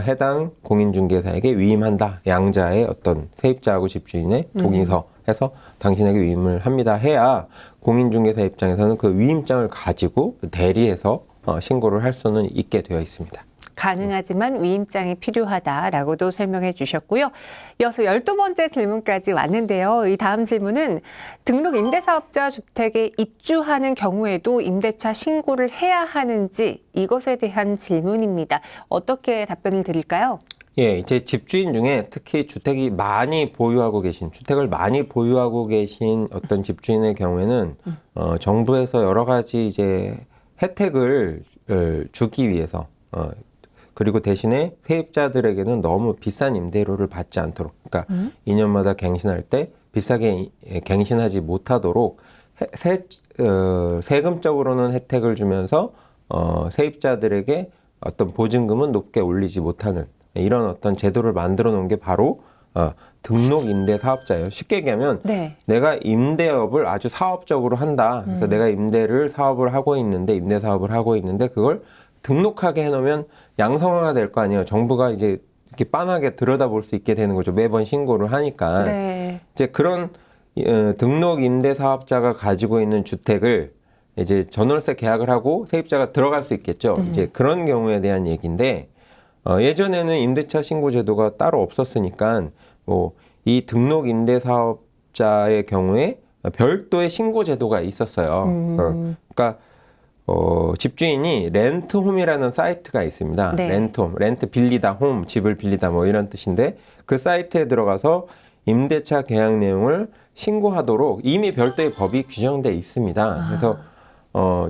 해당 공인중개사에게 위임한다. 양자의 어떤 세입자하고 집주인의 동의서 해서 당신에게 위임을 합니다. 해야 공인중개사 입장에서는 그 위임장을 가지고 대리해서 신고를 할 수는 있게 되어 있습니다. 가능하지만 위임장이 필요하다라고도 설명해 주셨고요. 이어서 12번째 질문까지 왔는데요. 이 다음 질문은 등록 임대사업자 주택에 입주하는 경우에도 임대차 신고를 해야 하는지 이것에 대한 질문입니다. 어떻게 답변을 드릴까요? 예, 이제 집주인 중에 특히 주택을 많이 보유하고 계신 어떤 집주인의 경우에는 정부에서 여러 가지 이제 혜택을 주기 위해서 그리고 대신에 세입자들에게는 너무 비싼 임대료를 받지 않도록, 그러니까 2년마다 갱신할 때 비싸게 갱신하지 못하도록 세금적으로는 혜택을 주면서 세입자들에게 어떤 보증금은 높게 올리지 못하는 이런 어떤 제도를 만들어 놓은 게 바로 등록 임대 사업자예요. 쉽게 얘기하면 네. 내가 임대업을 아주 사업적으로 한다. 그래서 내가 임대 사업을 하고 있는데 그걸 등록하게 해놓으면 양성화가 될 거 아니에요. 정부가 이제 이렇게 빤하게 들여다볼 수 있게 되는 거죠. 매번 신고를 하니까. 네. 이제 그런 등록 임대 사업자가 가지고 있는 주택을 이제 전월세 계약을 하고 세입자가 들어갈 수 있겠죠. 이제 그런 경우에 대한 얘기인데 예전에는 임대차 신고 제도가 따로 없었으니까 뭐 이 등록 임대 사업자의 경우에 별도의 신고 제도가 있었어요. 그러니까 집주인이 렌트홈이라는 사이트가 있습니다. 네. 렌트홈, 렌트 빌리다, 홈, 집을 빌리다 뭐 이런 뜻인데 그 사이트에 들어가서 임대차 계약 내용을 신고하도록 이미 별도의 법이 규정돼 있습니다. 그래서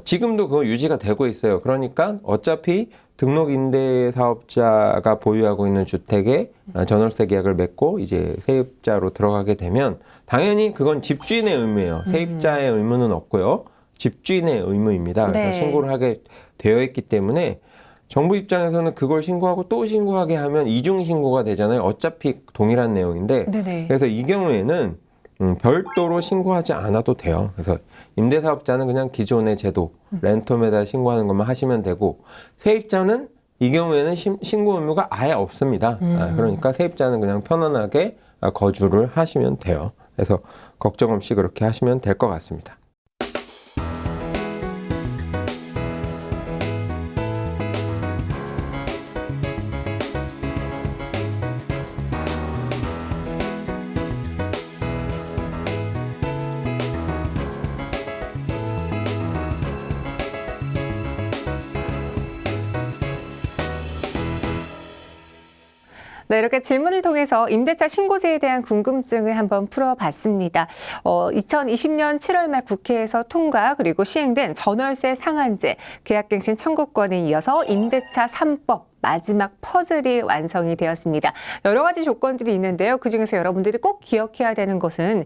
지금도 그거 유지가 되고 있어요. 그러니까 어차피 등록 임대 사업자가 보유하고 있는 주택에 전월세 계약을 맺고 이제 세입자로 들어가게 되면 당연히 그건 집주인의 의무예요. 세입자의 의무는 없고요. 집주인의 의무입니다. 그래서 네. 신고를 하게 되어 있기 때문에 정부 입장에서는 그걸 신고하고 또 신고하게 하면 이중 신고가 되잖아요. 어차피 동일한 내용인데 네네. 그래서 이 경우에는 별도로 신고하지 않아도 돼요. 그래서 임대사업자는 그냥 기존의 제도 렌트홈에다 신고하는 것만 하시면 되고 세입자는 이 경우에는 신고 의무가 아예 없습니다. 그러니까 세입자는 그냥 편안하게 거주를 하시면 돼요. 그래서 걱정 없이 그렇게 하시면 될 것 같습니다. 네, 이렇게 질문을 통해서 임대차 신고제에 대한 궁금증을 한번 풀어봤습니다. 2020년 7월 말 국회에서 통과 그리고 시행된 전월세 상한제, 계약갱신 청구권에 이어서 임대차 3법 마지막 퍼즐이 완성이 되었습니다. 여러 가지 조건들이 있는데요. 그중에서 여러분들이 꼭 기억해야 되는 것은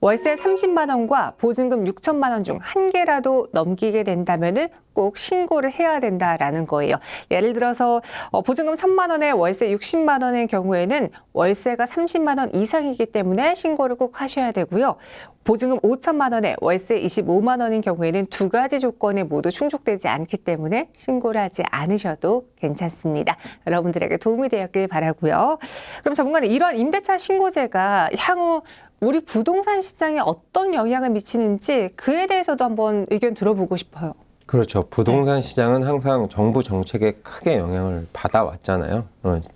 월세 30만 원과 보증금 6천만 원 중 한 개라도 넘기게 된다면은 꼭 신고를 해야 된다라는 거예요. 예를 들어서 보증금 1,000만 원에 월세 60만 원의 경우에는 월세가 30만 원 이상이기 때문에 신고를 꼭 하셔야 되고요. 보증금 5천만 원에 월세 25만 원인 경우에는 두 가지 조건에 모두 충족되지 않기 때문에 신고를 하지 않으셔도 괜찮습니다. 여러분들에게 도움이 되었길 바라고요. 그럼 전문가님, 이런 임대차 신고제가 향후 우리 부동산 시장에 어떤 영향을 미치는지 그에 대해서도 한번 의견 들어보고 싶어요. 그렇죠. 부동산 시장은 항상 정부 정책에 크게 영향을 받아왔잖아요.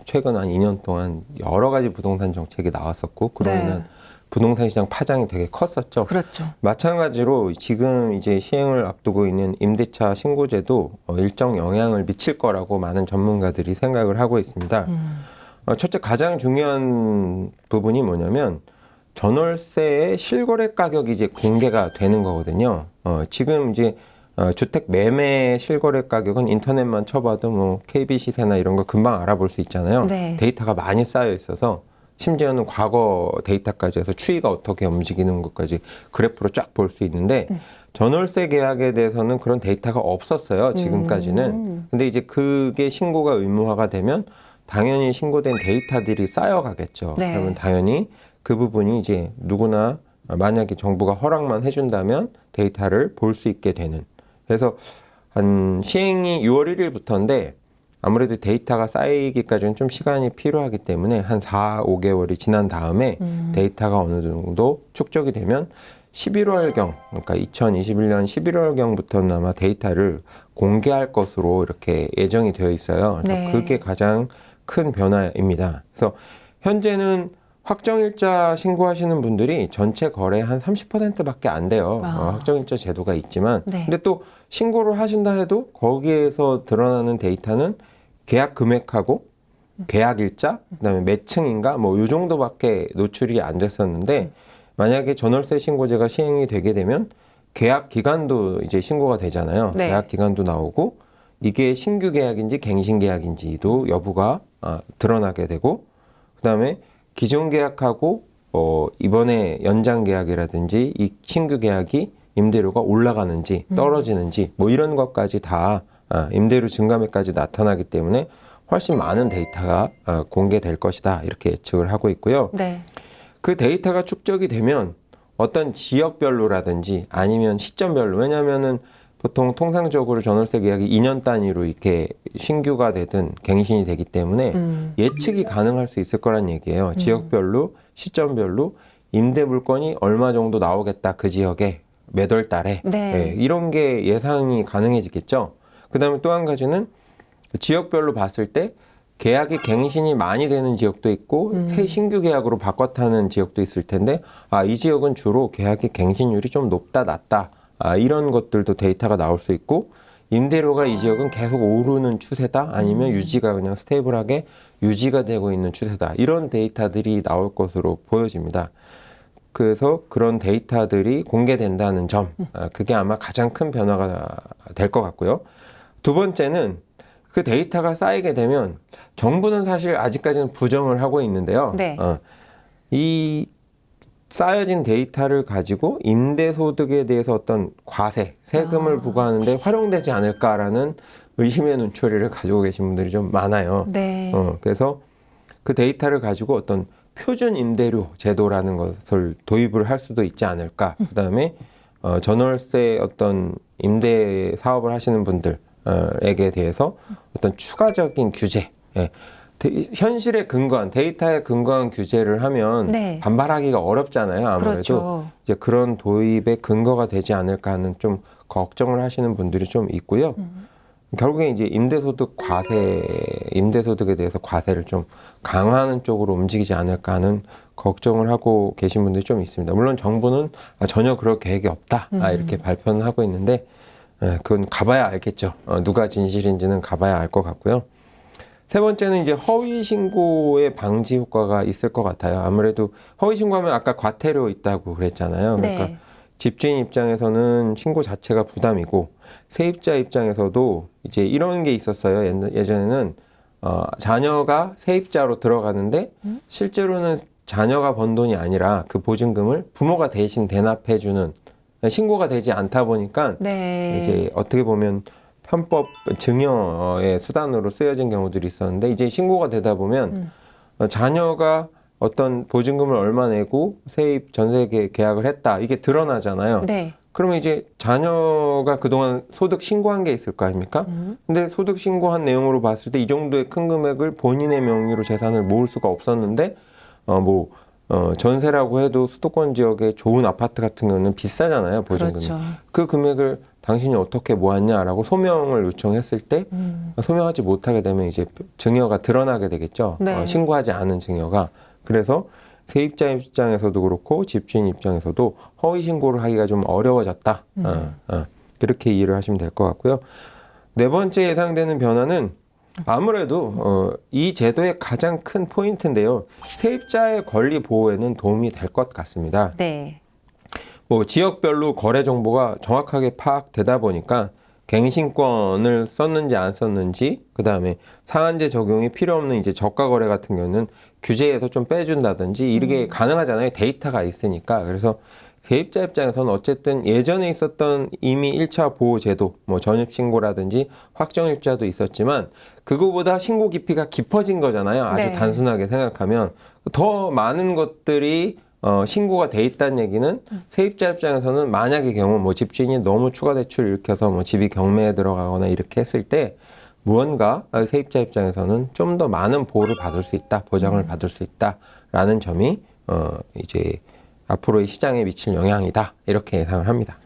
최근 한 2년 동안 여러 가지 부동산 정책이 나왔었고 그로 인한 부동산 시장 파장이 되게 컸었죠. 그렇죠. 마찬가지로 지금 이제 시행을 앞두고 있는 임대차 신고제도 일정 영향을 미칠 거라고 많은 전문가들이 생각을 하고 있습니다. 첫째 가장 중요한 부분이 뭐냐면 전월세의 실거래 가격이 이제 공개가 되는 거거든요. 지금 이제 주택 매매 실거래 가격은 인터넷만 쳐봐도 뭐 KB 시세나 이런 거 금방 알아볼 수 있잖아요. 네. 데이터가 많이 쌓여 있어서 심지어는 과거 데이터까지 해서 추이가 어떻게 움직이는 것까지 그래프로 쫙 볼 수 있는데 전월세 계약에 대해서는 그런 데이터가 없었어요. 지금까지는. 근데 이제 그게 신고가 의무화가 되면 당연히 신고된 데이터들이 쌓여가겠죠. 네. 그러면 당연히 그 부분이 이제 누구나 만약에 정부가 허락만 해준다면 데이터를 볼 수 있게 되는. 그래서 한 시행이 6월 1일부터인데 아무래도 데이터가 쌓이기까지는 좀 시간이 필요하기 때문에 한 4, 5개월이 지난 다음에 데이터가 어느 정도 축적이 되면 11월경, 그러니까 2021년 11월경부터는 아마 데이터를 공개할 것으로 이렇게 예정이 되어 있어요. 그래서 네. 그게 가장 큰 변화입니다. 그래서 현재는 확정일자 신고하시는 분들이 전체 거래 한 30%밖에 안 돼요. 확정일자 제도가 있지만. 네. 근데 또 신고를 하신다 해도 거기에서 드러나는 데이터는 계약 금액하고 계약일자, 그다음에 몇 층인가 뭐 요 정도밖에 노출이 안 됐었는데 만약에 전월세 신고제가 시행이 되게 되면 계약 기간도 이제 신고가 되잖아요. 네. 계약 기간도 나오고 이게 신규 계약인지 갱신 계약인지도 여부가 드러나게 되고 그다음에 기존 계약하고 이번에 연장 계약이라든지 이 신규 계약이 임대료가 올라가는지 떨어지는지 뭐 이런 것까지 다 임대료 증감액까지 나타나기 때문에 훨씬 많은 데이터가 공개될 것이다 이렇게 예측을 하고 있고요. 네. 그 데이터가 축적이 되면 어떤 지역별로라든지 아니면 시점별로 왜냐하면은 보통 통상적으로 전월세 계약이 2년 단위로 이렇게 신규가 되든 갱신이 되기 때문에 예측이 가능할 수 있을 거란 얘기예요. 지역별로 시점별로 임대 물건이 얼마 정도 나오겠다 그 지역에 몇 월 달에 네. 이런 게 예상이 가능해지겠죠. 그다음에 또 한 가지는 지역별로 봤을 때 계약이 갱신이 많이 되는 지역도 있고 새 신규 계약으로 바꿨다는 지역도 있을 텐데 이 지역은 주로 계약의 갱신율이 좀 높다 낮다 이런 것들도 데이터가 나올 수 있고 임대료가 이 지역은 계속 오르는 추세다 아니면 유지가 그냥 스테이블하게 유지가 되고 있는 추세다 이런 데이터들이 나올 것으로 보여집니다. 그래서 그런 데이터들이 공개된다는 점 그게 아마 가장 큰 변화가 될 것 같고요. 두 번째는 그 데이터가 쌓이게 되면 정부는 사실 아직까지는 부정을 하고 있는데요. 네. 이 쌓여진 데이터를 가지고 임대소득에 대해서 어떤 과세, 세금을 부과하는데 활용되지 않을까라는 의심의 눈초리를 가지고 계신 분들이 좀 많아요. 네. 그래서 그 데이터를 가지고 어떤 표준 임대료 제도라는 것을 도입을 할 수도 있지 않을까. 그다음에 전월세 어떤 임대 사업을 하시는 분들에게 대해서 어떤 추가적인 규제, 현실에 근거한 데이터에 근거한 규제를 하면 네. 반발하기가 어렵잖아요. 아무래도 그렇죠. 이제 그런 도입의 근거가 되지 않을까 하는 좀 걱정을 하시는 분들이 좀 있고요. 결국에 이제 임대소득에 대해서 과세를 좀 강화하는 쪽으로 움직이지 않을까 하는 걱정을 하고 계신 분들이 좀 있습니다. 물론 정부는 전혀 그럴 계획이 없다 이렇게 발표는 하고 있는데 그건 가봐야 알겠죠. 누가 진실인지는 가봐야 알 것 같고요. 세 번째는 이제 허위 신고의 방지 효과가 있을 것 같아요. 아무래도 허위 신고하면 아까 과태료 있다고 그랬잖아요. 그러니까 네. 집주인 입장에서는 신고 자체가 부담이고 세입자 입장에서도 이제 이런 게 있었어요. 예전에는 자녀가 세입자로 들어가는데 실제로는 자녀가 번 돈이 아니라 그 보증금을 부모가 대신 대납해주는 신고가 되지 않다 보니까 네. 이제 어떻게 보면 편법 증여의 수단으로 쓰여진 경우들이 있었는데 이제 신고가 되다 보면 자녀가 어떤 보증금을 얼마 내고 세입 전세 계약을 했다 이게 드러나잖아요. 네. 그러면 이제 자녀가 그동안 소득 신고한 게 있을 거 아닙니까? 근데 소득 신고한 내용으로 봤을 때 이 정도의 큰 금액을 본인의 명의로 재산을 모을 수가 없었는데 전세라고 해도 수도권 지역의 좋은 아파트 같은 경우는 비싸잖아요, 보증금이. 그렇죠. 그 금액을 당신이 어떻게 모았냐라고 소명을 요청했을 때 소명하지 못하게 되면 이제 증여가 드러나게 되겠죠. 네. 신고하지 않은 증여가. 그래서 세입자 입장에서도 그렇고 집주인 입장에서도 허위 신고를 하기가 좀 어려워졌다. 이렇게 이해를 하시면 될 것 같고요. 네 번째 예상되는 변화는 아무래도 이 제도의 가장 큰 포인트인데요. 세입자의 권리 보호에는 도움이 될 것 같습니다. 네. 뭐 지역별로 거래 정보가 정확하게 파악되다 보니까 갱신권을 썼는지 안 썼는지 그다음에 상한제 적용이 필요 없는 이제 저가 거래 같은 경우는 규제에서 좀 빼준다든지 이게 가능하잖아요. 데이터가 있으니까. 그래서 세입자 입장에서는 어쨌든 예전에 있었던 이미 1차 보호 제도, 뭐 전입신고라든지 확정일자도 있었지만 그거보다 신고 깊이가 깊어진 거잖아요. 아주 네. 단순하게 생각하면 더 많은 것들이 신고가 돼 있다는 얘기는 세입자 입장에서는 만약의 경우 뭐 집주인이 너무 추가 대출을 일으켜서 뭐 집이 경매에 들어가거나 이렇게 했을 때 무언가 세입자 입장에서는 좀 더 많은 보호를 받을 수 있다, 보장을 받을 수 있다라는 점이 이제 앞으로의 시장에 미칠 영향이다 이렇게 예상을 합니다.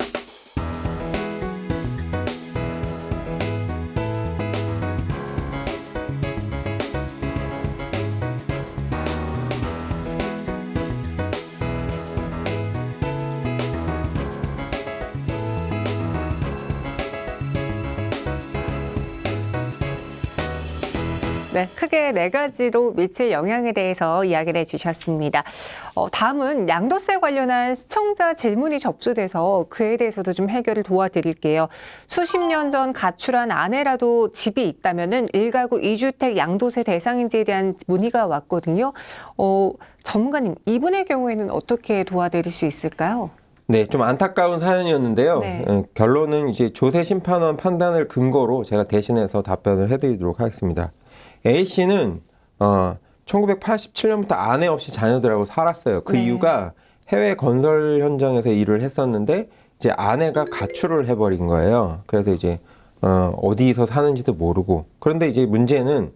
네, 크게 네 가지로 미칠 영향에 대해서 이야기를 해주셨습니다. 다음은 양도세 관련한 시청자 질문이 접수돼서 그에 대해서도 좀 해결을 도와드릴게요. 수십 년 전 가출한 아내라도 집이 있다면은 1가구 2주택 양도세 대상인지에 대한 문의가 왔거든요. 전문가님, 이분의 경우에는 어떻게 도와드릴 수 있을까요? 네, 좀 안타까운 사연이었는데요. 네. 결론은 이제 조세심판원 판단을 근거로 제가 대신해서 답변을 해드리도록 하겠습니다. A씨는 1987년부터 아내 없이 자녀들하고 살았어요. 그 네. 이유가 해외 건설 현장에서 일을 했었는데 이제 아내가 가출을 해버린 거예요. 그래서 이제 어디서 사는지도 모르고. 그런데 이제 문제는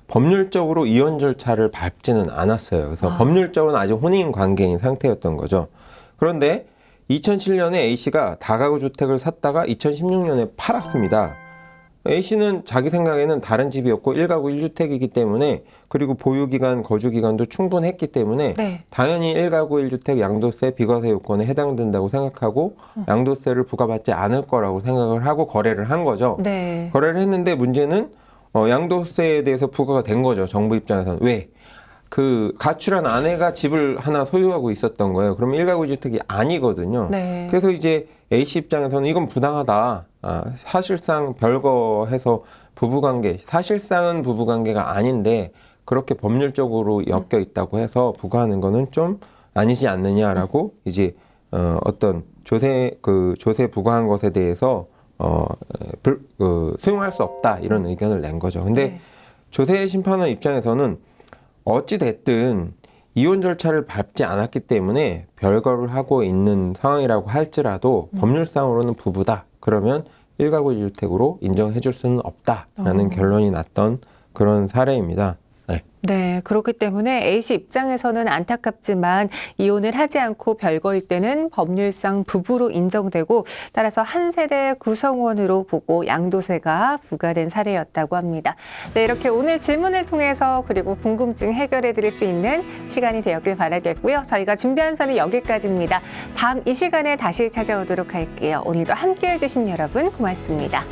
법률적으로 이혼 절차를 밟지는 않았어요. 그래서 법률적으로는 아직 혼인 관계인 상태였던 거죠. 그런데 2007년에 A씨가 다가구 주택을 샀다가 2016년에 팔았습니다. A씨는 자기 생각에는 다른 집이었고 1가구 1주택이기 때문에, 그리고 보유기간, 거주기간도 충분했기 때문에 네. 당연히 1가구 1주택 양도세 비과세 요건에 해당된다고 생각하고 양도세를 부과받지 않을 거라고 생각을 하고 거래를 한 거죠. 네. 거래를 했는데 문제는 양도세에 대해서 부과가 된 거죠. 정부 입장에서는. 왜? 그 가출한 아내가 집을 하나 소유하고 있었던 거예요. 그럼 1가구 1주택이 아니거든요. 네. 그래서 이제 A씨 입장에서는 이건 부당하다. 사실상 별거 해서 부부관계, 사실상은 부부관계가 아닌데 그렇게 법률적으로 엮여 있다고 해서 부과하는 거는 좀 아니지 않느냐라고 이제 어떤 조세 부과한 것에 대해서 수용할 수 없다 이런 의견을 낸 거죠. 근데 네. 조세 심판원 입장에서는 어찌 됐든 이혼 절차를 밟지 않았기 때문에 별거를 하고 있는 상황이라고 할지라도 법률상으로는 부부다. 그러면 1가구 1주택으로 인정해 줄 수는 없다라는 결론이 났던 그런 사례입니다. 네. 네, 그렇기 때문에 A씨 입장에서는 안타깝지만 이혼을 하지 않고 별거일 때는 법률상 부부로 인정되고, 따라서 한 세대 구성원으로 보고 양도세가 부과된 사례였다고 합니다. 네, 이렇게 오늘 질문을 통해서 그리고 궁금증 해결해 드릴 수 있는 시간이 되었길 바라겠고요. 저희가 준비한 선은 여기까지입니다. 다음 이 시간에 다시 찾아오도록 할게요. 오늘도 함께해 주신 여러분 고맙습니다.